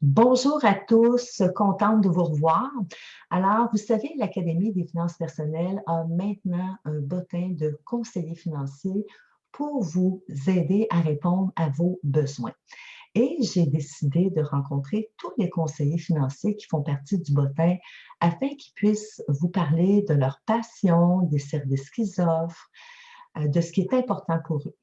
Bonjour à tous, contente de vous revoir. Alors, vous savez, l'Académie des finances personnelles a maintenant un bottin de conseillers financiers pour vous aider à répondre à vos besoins. Et j'ai décidé de rencontrer tous les conseillers financiers qui font partie du bottin afin qu'ils puissent vous parler de leur passion, des services qu'ils offrent, de ce qui est important pour eux.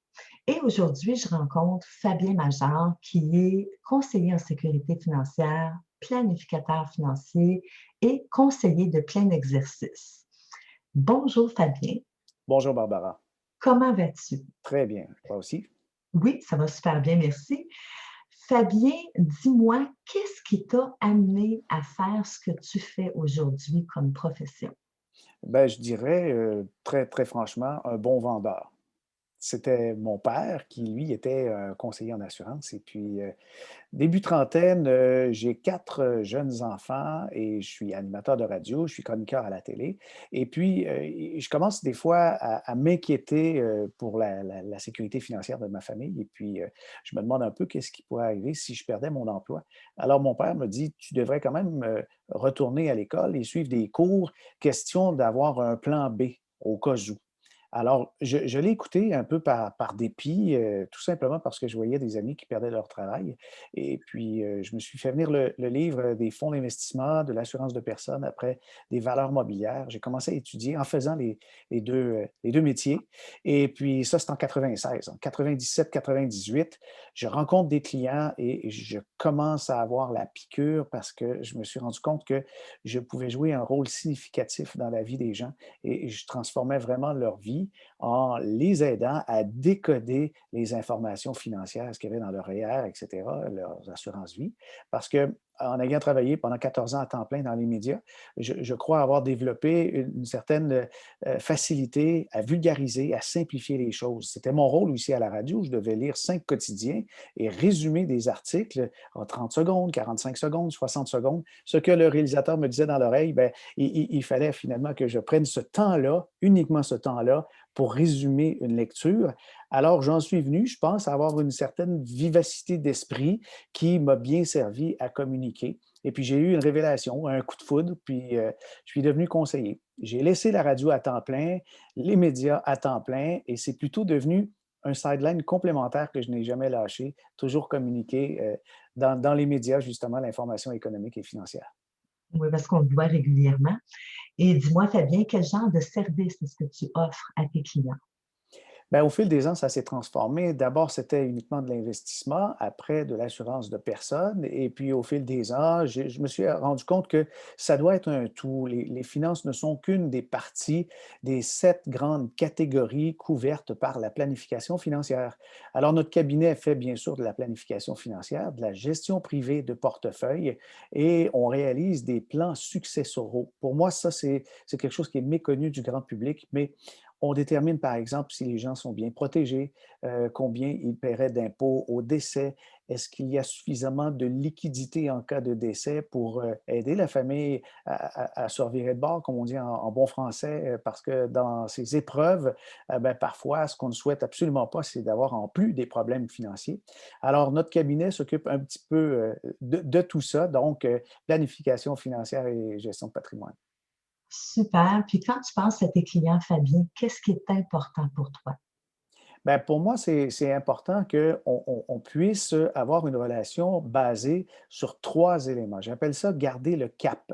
Et aujourd'hui, je rencontre Fabien Major, qui est conseiller en sécurité financière, planificateur financier et conseiller de plein exercice. Bonjour Fabien, Bonjour Barbara. comment vas-tu? Très bien. Toi aussi? Oui, ça va super bien, merci. Fabien, dis-moi, qu'est-ce qui t'a amené à faire ce que tu fais aujourd'hui comme profession? Ben, je dirais, très, très franchement, un bon vendeur. C'était mon père qui, lui, était un conseiller en assurance et puis, début trentaine, j'ai 4 jeunes enfants et je suis animateur de radio, je suis chroniqueur à la télé et puis, et je commence des fois à m'inquiéter, pour la sécurité financière de ma famille et puis, je me demande un peu qu'est-ce qui pourrait arriver si je perdais mon emploi. Alors mon père me dit: «Tu devrais quand même, retourner à l'école et suivre des cours, question d'avoir un plan B au cas où». Alors, je l'ai écouté un peu par dépit, tout simplement parce que je voyais des amis qui perdaient leur travail et puis, je me suis fait venir le livre, des fonds d'investissement, de l'assurance de personnes, après des valeurs mobilières. J'ai commencé à étudier en faisant les 2 métiers et puis ça, c'est en 96. En 97-98, je rencontre des clients et je commence à avoir la piqûre parce que je me suis rendu compte que je pouvais jouer un rôle significatif dans la vie des gens et je transformais vraiment leur vie en les aidant à décoder les informations financières, ce qu'il y avait dans leur REER, et cetera, leurs assurances-vie. Parce que en ayant travaillé pendant 14 ans à temps plein dans les médias, je crois avoir développé une certaine facilité à vulgariser, à simplifier les choses. C'était mon rôle aussi à la radio. Je devais lire 5 quotidiens et résumer des articles en 30 secondes, 45 secondes, 60 secondes. Ce que le réalisateur me disait dans l'oreille, ben, il fallait finalement que je prenne ce temps-là, uniquement ce temps-là, pour résumer une lecture. Alors, j'en suis venu, je pense, à avoir une certaine vivacité d'esprit qui m'a bien servi à communiquer. Et puis, j'ai eu une révélation, un coup de foudre, puis je suis devenu conseiller. J'ai laissé la radio à temps plein, les médias à temps plein, et c'est plutôt devenu un sideline complémentaire que je n'ai jamais lâché, toujours communiquer dans les médias, justement, l'information économique et financière. Oui, parce qu'on le voit régulièrement. Et dis-moi, Fabien, quel genre de service est-ce que tu offres à tes clients? Ben, au fil des ans, ça s'est transformé. D'abord, c'était uniquement de l'investissement, après de l'assurance de personnes. Et puis, au fil des ans, je me suis rendu compte que ça doit être un tout. Les finances ne sont qu'une des parties des 7 grandes catégories couvertes par la planification financière. Alors, notre cabinet fait bien sûr de la planification financière, de la gestion privée de portefeuille et on réalise des plans successoraux. Pour moi, ça, c'est quelque chose qui est méconnu du grand public, mais on détermine, par exemple, si les gens sont bien protégés, combien ils paieraient d'impôts au décès. Est-ce qu'il y a suffisamment de liquidité en cas de décès pour aider la famille à se revirer de bord, comme on dit en bon français, parce que dans ces épreuves, ben, parfois, ce qu'on ne souhaite absolument pas, c'est d'avoir en plus des problèmes financiers. Alors, notre cabinet s'occupe un petit peu de tout ça, donc planification financière et gestion de patrimoine. Super. Puis quand tu penses à tes clients, Fabien, qu'est-ce qui est important pour toi? Ben, pour moi, c'est important qu'on puisse avoir une relation basée sur 3 éléments. J'appelle ça garder le cap.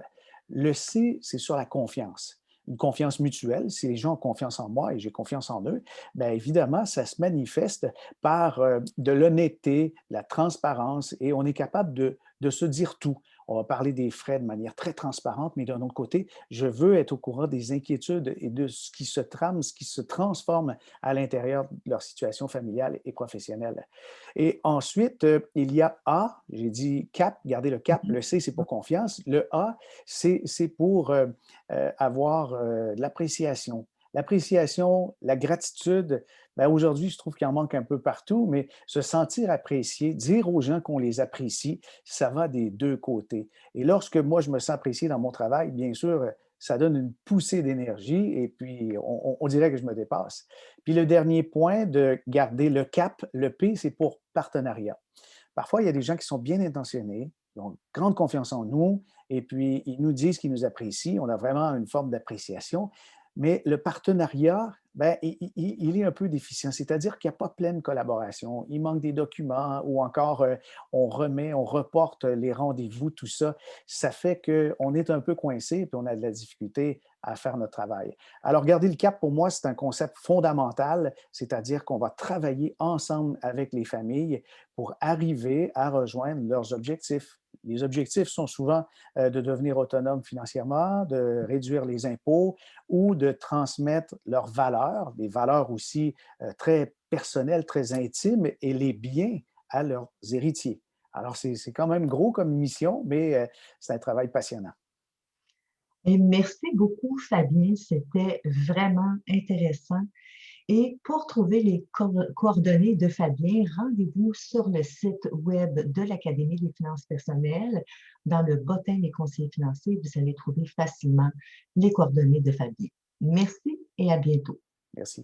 Le C, c'est sur la confiance. Une confiance mutuelle. Si les gens ont confiance en moi et j'ai confiance en eux, bien évidemment, ça se manifeste par de l'honnêteté, la transparence et on est capable de se dire tout. On va parler des frais de manière très transparente, mais d'un autre côté, je veux être au courant des inquiétudes et de ce qui se trame, ce qui se transforme à l'intérieur de leur situation familiale et professionnelle. Et ensuite, il y a A, j'ai dit cap, garder le cap. Mhm. Le C, c'est pour confiance. Le A, c'est pour avoir de l'appréciation. L'appréciation, la gratitude, ben aujourd'hui, je trouve qu'il en manque un peu partout, mais se sentir apprécié, dire aux gens qu'on les apprécie, ça va des 2 côtés. Et lorsque moi, je me sens apprécié dans mon travail, bien sûr, ça donne une poussée d'énergie et puis on dirait que je me dépasse. Puis le dernier point de garder le cap, le P, c'est pour partenariat. Parfois, il y a des gens qui sont bien intentionnés, Ils ont grande confiance en nous et puis ils nous disent qu'ils nous apprécient. On a vraiment une forme d'appréciation. Mais le partenariat, ben, il est un peu déficient, c'est-à-dire qu'il n'y a pas pleine collaboration. Il manque des documents ou encore on remet, on reporte les rendez-vous, tout ça. Ça fait qu'on est un peu coincé et on a de la difficulté à faire notre travail. Alors, garder le cap, pour moi, c'est un concept fondamental, c'est-à-dire qu'on va travailler ensemble avec les familles pour arriver à rejoindre leurs objectifs. Les objectifs sont souvent de devenir autonome financièrement, de réduire les impôts ou de transmettre leurs valeurs, des valeurs aussi très personnelles, très intimes, et les biens à leurs héritiers. Alors, c'est quand même gros comme mission, mais c'est un travail passionnant. Et merci beaucoup, Fabien. C'était vraiment intéressant. Et pour trouver les coordonnées de Fabien, rendez-vous sur le site web de l'Académie des finances personnelles. Dans le bottin des conseillers financiers, vous allez trouver facilement les coordonnées de Fabien. Merci et à bientôt. Merci.